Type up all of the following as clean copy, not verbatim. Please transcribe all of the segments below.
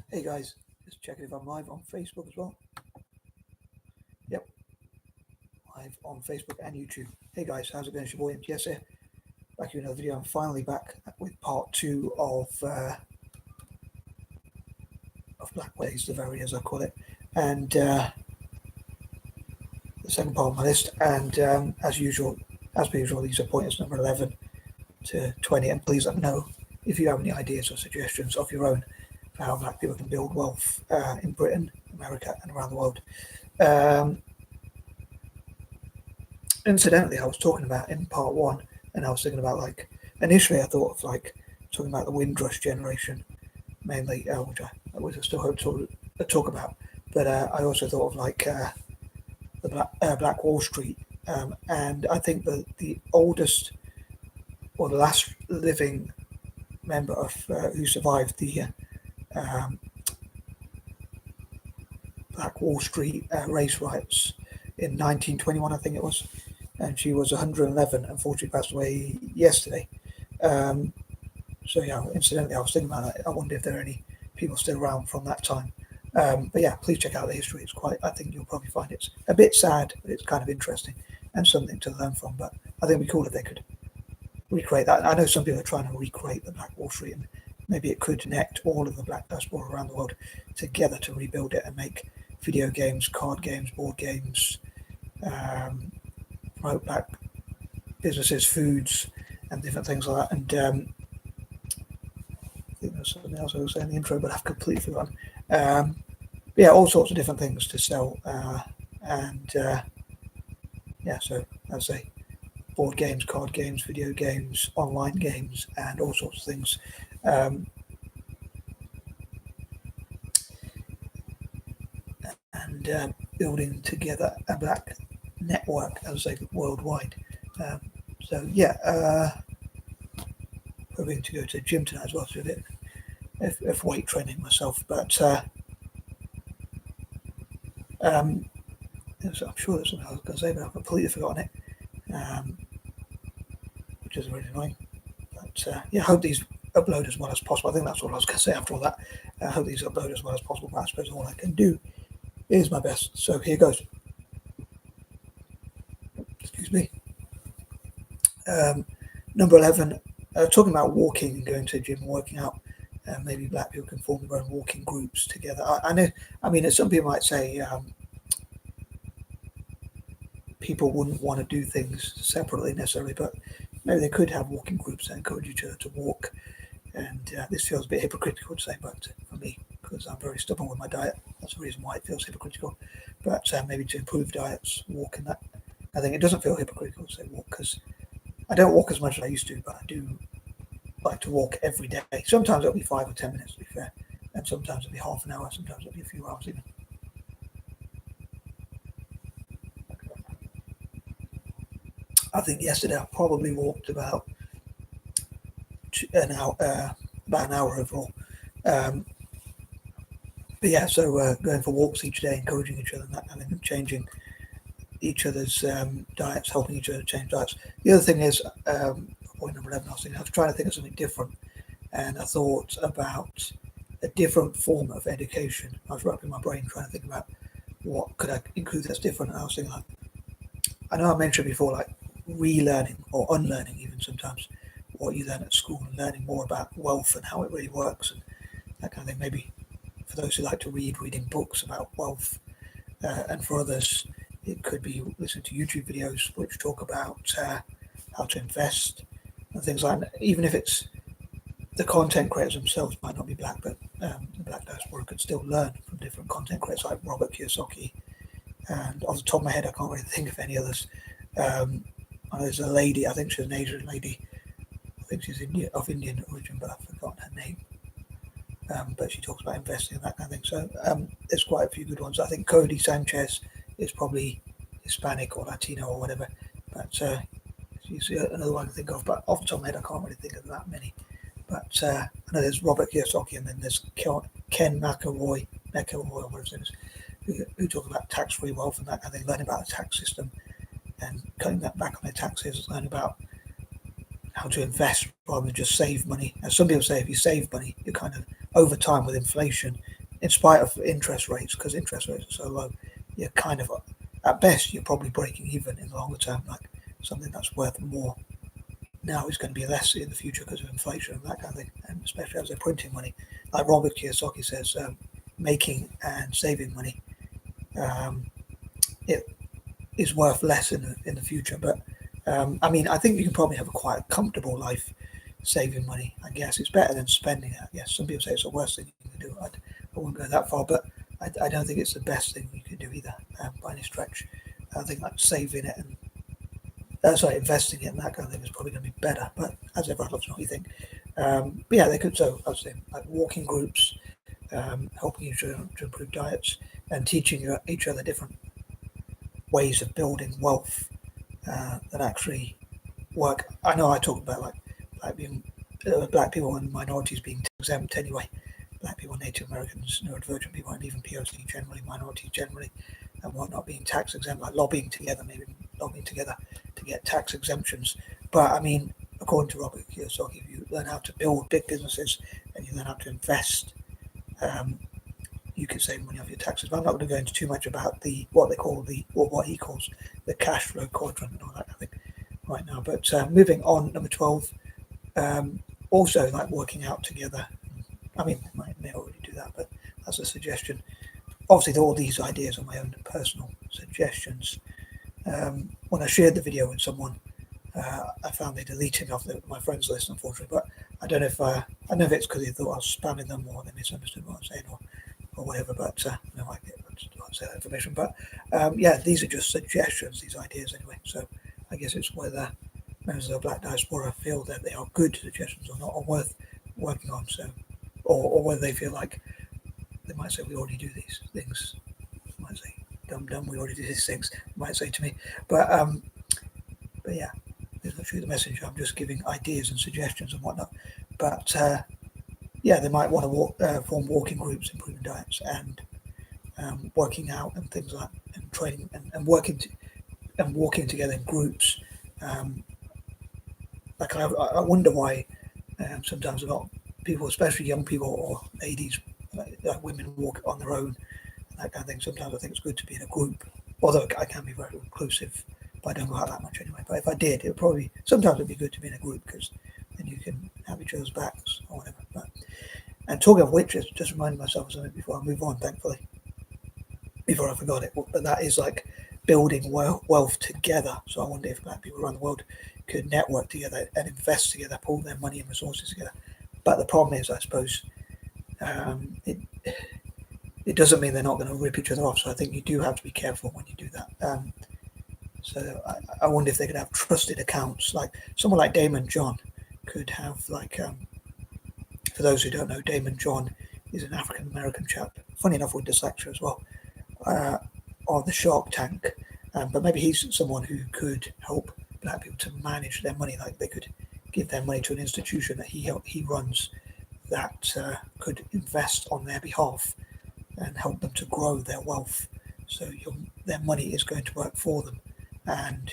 Hey guys, just checking if I'm live on Facebook as well. Yep, live on Facebook and YouTube. Hey guys, how's it going? It's your boy M.K.S here. Back with another video. I'm finally back with part two of Black Ways, the very as I call it, and the second part of my list. And as per usual, these are pointers number 11 to 20. And please let me know if you have any ideas or suggestions of your own for how Black people can build wealth in Britain, America, and around the world. Um, Incidentally, I was talking about in part one, and I was thinking about initially I thought of talking about the Windrush generation mainly, which I still hope to talk about. But I also thought of the Black Wall Street, and I think that the oldest or the last living member of who survived the um, Black Wall Street race riots in 1921, I think it was, and she was 111. Unfortunately, passed away yesterday. Um, so yeah, incidentally, I was thinking about that. I wonder if there are any people still around from that time. But yeah, please check out the history. It's quite. I think you'll probably find it's a bit sad, but it's kind of interesting and something to learn from. But I think it'd be cool if they could recreate that. I know some people are trying to recreate the Black Wall Street, and maybe it could connect all of the Black diaspora around the world together to rebuild it and make video games, card games, board games, promote Black businesses, foods, and different things like that. And I think there's something else I was saying in the intro, but I've completely forgotten. Yeah, all sorts of different things to sell, and yeah, so I'd say board games, card games, video games, online games, and all sorts of things. Um, and building together a Black network, as I say, worldwide. Um, so yeah, hoping to go to the gym tonight as well, to do a bit of weight training myself. But I'm sure there's something I was going to say, but I've completely forgotten it, which is really annoying. But yeah, I hope these upload as well as possible. I think that's all I was going to say after all that. I hope these upload as well as possible, but I suppose all I can do is my best. So here goes. Excuse me. Number 11, talking about walking and going to the gym and working out. Maybe Black people can form their own walking groups together. I know, I mean, some people might say people wouldn't want to do things separately necessarily, but maybe they could have walking groups that encourage each other to walk. And this feels a bit hypocritical to say, but for me, because I'm very stubborn with my diet, that's the reason why it feels hypocritical. But maybe to improve diets, walk, and that. I think it doesn't feel hypocritical to say walk, because I don't walk as much as I used to, but I do like to walk every day. Sometimes it'll be 5 or 10 minutes, to be fair, and sometimes it'll be half an hour, sometimes it'll be a few hours even. I think yesterday I probably walked about an hour, about an hour overall. Um, but yeah, so going for walks each day, encouraging each other, and that kind of thing, changing each other's diets, helping each other change diets. The other thing is, point number 11, I was trying to think of something different, and I thought about a different form of education. I was wrapping my brain trying to think about what could I include that's different. And I was thinking, I know I mentioned before, relearning or unlearning even sometimes what you learn at school, and learning more about wealth and how it really works and that kind of thing. Maybe for those who like to read, reading books about wealth, and for others, it could be listening to YouTube videos which talk about how to invest and things like that. Even if it's the content creators themselves might not be Black, but the Black diaspora could still learn from different content creators like Robert Kiyosaki. And off the top of my head, I can't really think of any others. There's a lady, I think she's an Asian lady. I think she's of Indian origin, but I've forgotten her name. But she talks about investing and that kind of thing. So there's quite a few good ones. I think Cody Sanchez is probably Hispanic or Latino or whatever. But she's another one I can think of. But off the top of my head, I can't really think of that many. But I know there's Robert Kiyosaki, and then there's Ken McElroy, or whatever his name is, who talk about tax-free wealth and that kind of thing, learning about the tax system and cutting that back on their taxes, learning about how to invest rather than just save money. As some people say, if you save money, you kind of, over time with inflation, in spite of interest rates, because interest rates are so low, you're kind of, at best, you're probably breaking even in the longer term. Like something that's worth more now is going to be less in the future because of inflation and that kind of thing, and especially as they're printing money. Like Robert Kiyosaki says, making and saving money, it is worth less in the future. But I mean, I think you can probably have a quite comfortable life saving money. I guess it's better than spending it. I guess some people say it's the worst thing you can do. I wouldn't go that far, but I don't think it's the best thing you can do either, by any stretch. I think like saving it and investing it and that kind of thing is probably going to be better. But as everyone loves, what you think. But yeah, they could. So I was saying, like walking groups, helping each other to improve diets, and teaching each other different ways of building wealth that actually work. I know I talked about like black people and minorities being exempt anyway. Black people, Native Americans, neurodivergent people, and even POC generally, minorities generally, and whatnot being tax exempt, like lobbying together to get tax exemptions. But I mean, according to Robert Kiyosaki, if you learn how to build big businesses and you learn how to invest, you can save money off your taxes. But I'm not going to go into too much about what he calls the cash flow quadrant and all that, I think, right now. But moving on, number 12, also like working out together. I mean, they may already do that, but that's a suggestion. Obviously, all these ideas are my own personal suggestions. When I shared the video with someone, I found they deleted me off my friends list, unfortunately. But I don't know if it's because they thought I was spamming them or they misunderstood what I was saying or whatever. But no, I get say that information. But yeah, these are just suggestions, these ideas anyway. So I guess it's whether members of the Black diaspora feel that they are good suggestions or not, or worth working on. So, or whether they feel like they might say we already do these things. They might say dumb, we already do these things. They might say to me, but yeah, there's not true the message. I'm just giving ideas and suggestions and whatnot. But yeah, they might want to form walking groups, improving diets, and working out and things like that, and training and walking together in groups. Like I wonder why sometimes a lot of people, especially young people or ladies, like women, walk on their own and that kind of thing. Sometimes I think it's good to be in a group, although I can be very reclusive, but I don't go out that much anyway. But if I did, it would probably sometimes it'd be good to be in a group because then you can have each other's backs or whatever. And talking of which, just reminding myself of something before I move on, thankfully, before I forgot it. But that is like building wealth together. So I wonder if black people around the world could network together and invest together, pool their money and resources together. But the problem is, I suppose, it doesn't mean they're not going to rip each other off. So I think you do have to be careful when you do that. So I wonder if they could have trusted accounts, like someone like Damon John could have like. For those who don't know, Damon John is an African American chap, funny enough with dyslexia as well, on the Shark Tank. But maybe he's someone who could help black people to manage their money, like they could give their money to an institution that he runs that could invest on their behalf and help them to grow their wealth. So their money is going to work for them, and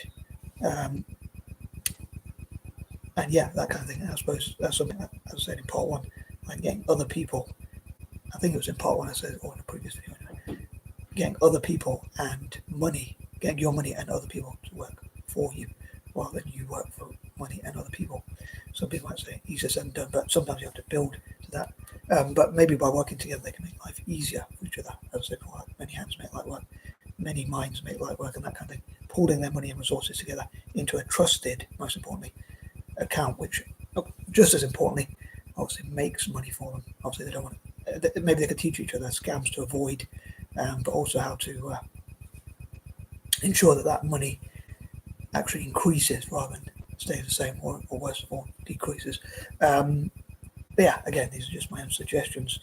yeah, that kind of thing. And I suppose that's something that, as I said in part one, like getting other people. I think it was in part one I said, or in a previous video anyway, getting other people and money, getting your money and other people to work for you, rather than you work for money and other people. Some people might say easier said than done, but sometimes you have to build to that. But maybe by working together, they can make life easier for each other. As I said, like, many hands make light work, many minds make light work, and that kind of thing. Pooling their money and resources together into a trusted, most importantly, account, which just as importantly, obviously makes money for them. Obviously, they don't want to, maybe they could teach each other scams to avoid, but also how to ensure that money actually increases rather than stays the same, or worse of all, decreases. But yeah, again, these are just my own suggestions.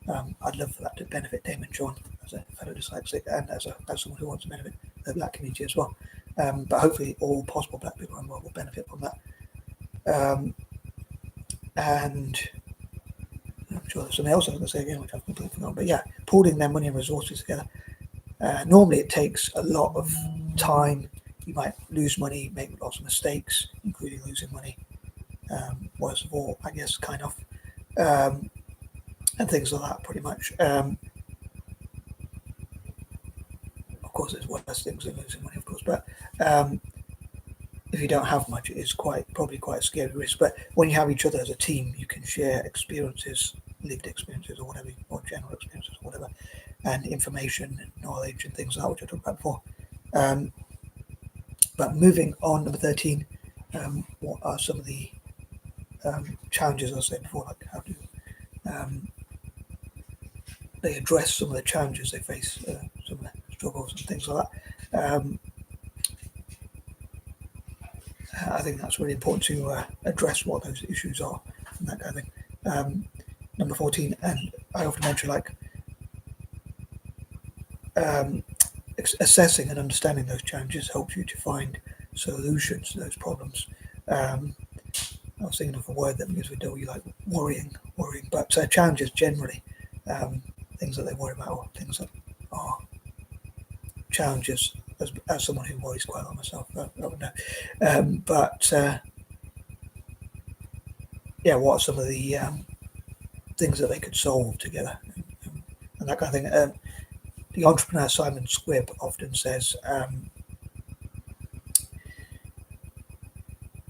I'd love for that to benefit Damon John as a fellow dyslexic and as someone who wants to benefit the black community as well. But hopefully all possible black people around the world will benefit from that. And I'm sure there's something else I was going to say again, which I've completely forgotten. But yeah, pooling their money and resources together. Normally it takes a lot of time. You might lose money, make lots of mistakes, including losing money. Worst of all, I guess, kind of. And things like that, pretty much. course, there's worse things than losing money, of course. But if you don't have much, it is probably quite a scary risk. But when you have each other as a team, you can share experiences, lived experiences, or whatever, or general experiences, or whatever, and information and knowledge and things like that, which I talked about before. But moving on, number 13, what are some of the challenges I said before, like how do they address some of the challenges they face, some of the struggles and things like that. I think that's really important to address what those issues are and that kind of thing. Number 14, and I often mention like assessing and understanding those challenges helps you to find solutions to those problems. I was thinking of a word that begins with W, like worrying, but challenges generally, things that they worry about, or things that are challenges. As someone who worries quite a lot myself, I would know. But yeah, what are some of the things that they could solve together, and that kind of thing. The entrepreneur Simon Squibb often says,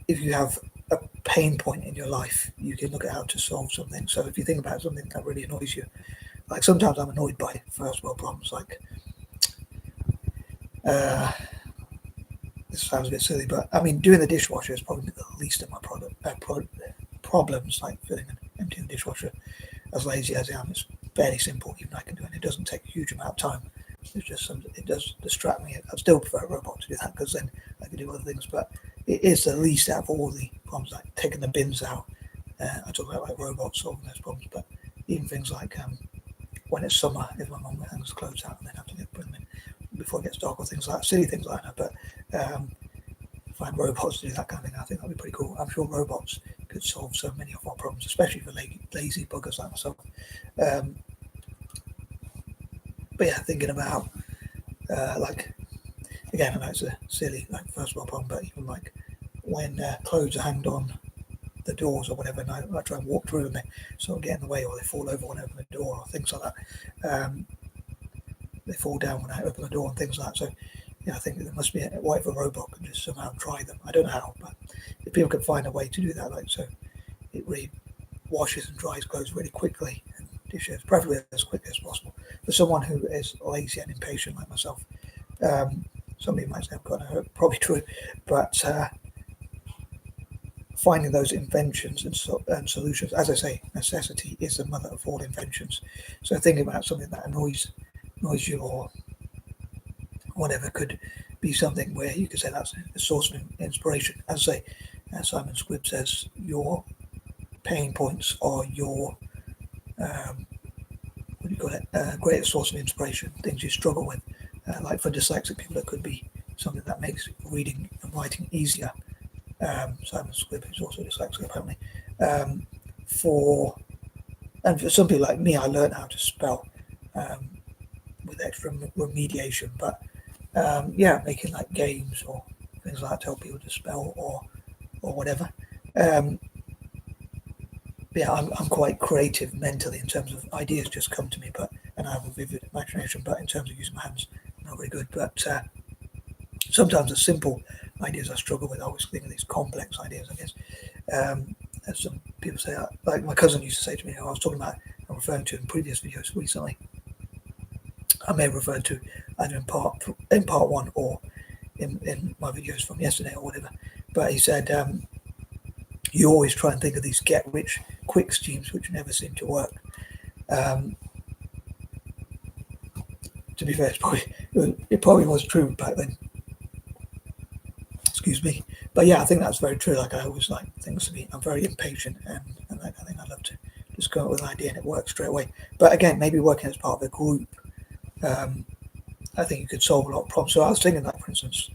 if you have a pain point in your life, you can look at how to solve something. So if you think about something that really annoys you, like sometimes I'm annoyed by first world problems, like this sounds a bit silly, but I mean, doing the dishwasher is probably the least of my problems, like filling and emptying the dishwasher. As lazy as I am, it's fairly simple, even I can do it. It doesn't take a huge amount of time. It's just it does distract me. I still prefer a robot to do that because then I can do other things, but it is the least out of all the problems, like taking the bins out. I talk about like robots solving those problems, but even things like when it's summer, if my mum hangs clothes out and then have to put them in before it gets dark, or things like that, silly things like that. But find robots to do that kind of thing, I think that'd be pretty cool. I'm sure robots could solve so many of our problems, especially for lazy buggers like myself. But yeah, thinking about like, again, I know it's a silly like first world problem, but even like when clothes are hanged on the doors or whatever, and I try and walk through and they sort of get in the way, or they fall over when I open the door, or things like that. They fall down when I open the door and things like that. So yeah, I think there must be a way if a robot can just somehow try them. I don't know how, but if people can find a way to do that, like so it really washes and dries clothes really quickly and dishes, preferably as quickly as possible. For someone who is lazy and impatient like myself, some people might say I'm kind of probably true, but finding those inventions and solutions, as I say, necessity is the mother of all inventions. So thinking about something that annoys you or whatever could be something where you could say that's a source of inspiration. As I say, as Simon Squibb says, your pain points are your what do you call it? Greatest source of inspiration. Things you struggle with, like for dyslexic people, it could be something that makes reading and writing easier. Simon Squibb, who's also dyslexic apparently. For some people like me, I learned how to spell with extra remediation, but yeah, making like games or things like that to help people to spell or whatever. Yeah, I'm quite creative mentally in terms of ideas just come to me, and I have a vivid imagination. But in terms of using my hands, I'm not very good. But sometimes the simple ideas I struggle with. I always think of these complex ideas, I guess. As some people say, like my cousin used to say to me, who I was talking about and referring to in previous videos recently. I may have referred to either in part one or in my videos from yesterday or whatever. But he said, you always try and think of these get rich quick schemes which never seem to work. To be fair, it probably was true back then. Excuse me. But yeah, I think that's very true. Like I always like things to be, I'm very impatient and that kind of thing. I love to just come up with an idea and it works straight away. But again, maybe working as part of a group, I think you could solve a lot of problems. So I was thinking that, for instance,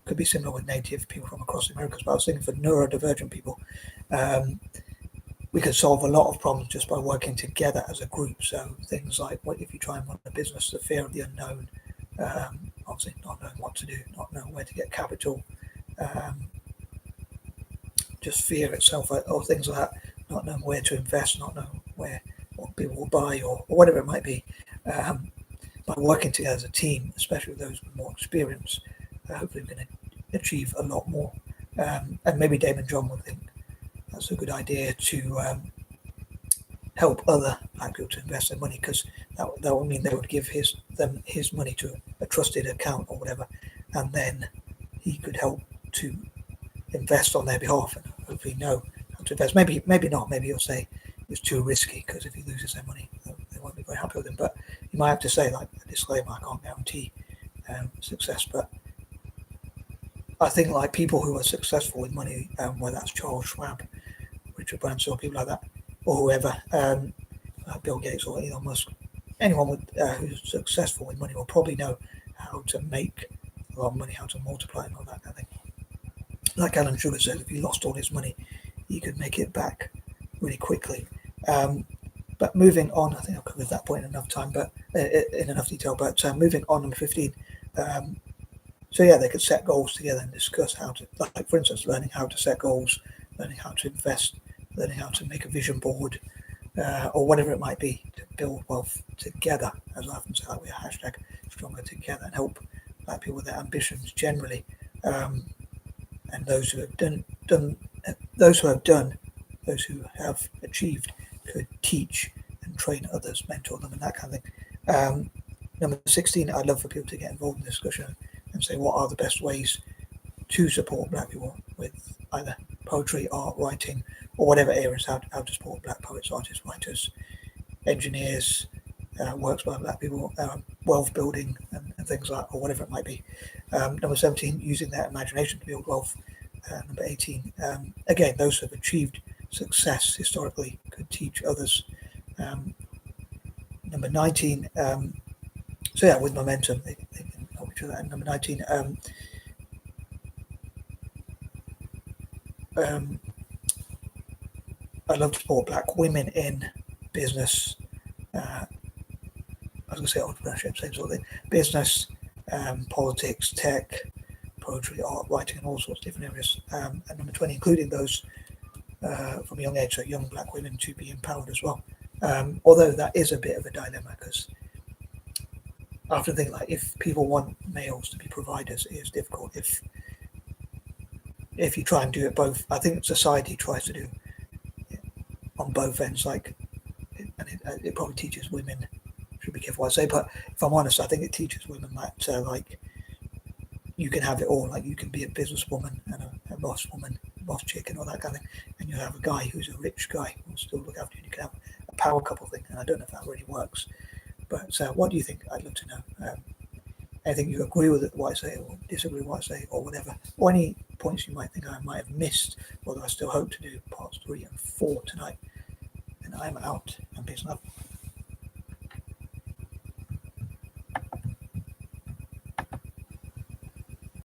could be similar with native people from across the Americas, but I was thinking for neurodivergent people, we could solve a lot of problems just by working together as a group. So things like what if you try and run a business, the fear of the unknown, obviously not knowing what to do, not knowing where to get capital, just fear itself, or things like that, not knowing where to invest, not knowing what people will buy or whatever it might be. by working together as a team, especially with those with more experience, hopefully we're going to achieve a lot more. And maybe Dave and John would think that's a good idea to help other black people to invest their money, because that would mean they would give them his money to a trusted account or whatever, and then he could help to invest on their behalf and hopefully know how to invest. Maybe not. Maybe he'll say it's too risky because if he loses their money, they won't be very happy with him. But you might have to say, like a disclaimer, I can't guarantee success. But I think like people who are successful with money, whether that's Charles Schwab, Richard Branson, or people like that, or whoever, Bill Gates or Elon Musk, anyone who's successful with money will probably know how to make a lot of money, how to multiply and all that kind of thing. Like Alan Sugar said, if he lost all his money, he could make it back really quickly. But moving on, I think I've covered that point in enough time, but in enough detail. But moving on, number 15. So yeah, they could set goals together and discuss how to, like for instance, learning how to set goals, learning how to invest, learning how to make a vision board, or whatever it might be, to build wealth together. As I often say, like we hashtag stronger together, and help black people with their ambitions generally. And those who have achieved could teach and train others, mentor them, and that kind of thing. Number 16, I'd love for people to get involved in the discussion and say what are the best ways to support black people with either poetry, art, writing, or whatever areas, how to support black poets, artists, writers, engineers, works by black people, wealth building and things like that, or whatever it might be. Number 17, using their imagination to build wealth. Number 18, again, those who have achieved success historically could teach others. Number 19, so yeah, with momentum, they can help each other. And number 19, I love to support black women in business. I was going to say entrepreneurship, same sort of thing. Business, politics, tech, poetry, art, writing, and all sorts of different areas. And number 20, including those from a young age, so young black women to be empowered as well. Although that is a bit of a dilemma, because I often think like if people want males to be providers, it is difficult. If you try and do it both, I think society tries to do it on both ends. Like, and it probably teaches women. Should be careful what I say, but if I'm honest, I think it teaches women that like you can have it all. Like you can be a businesswoman and a boss woman, boss chick, and all that kind of thing, and you have a guy who's a rich guy who'll still look after you. You can have a power couple thing, and I don't know if that really works. But what do you think? I'd love to know. Anything you agree with what I say, or disagree with what I say, or whatever, or any points you might think I might have missed, although I still hope to do parts 3 and 4 tonight. And I'm out, and peace and love.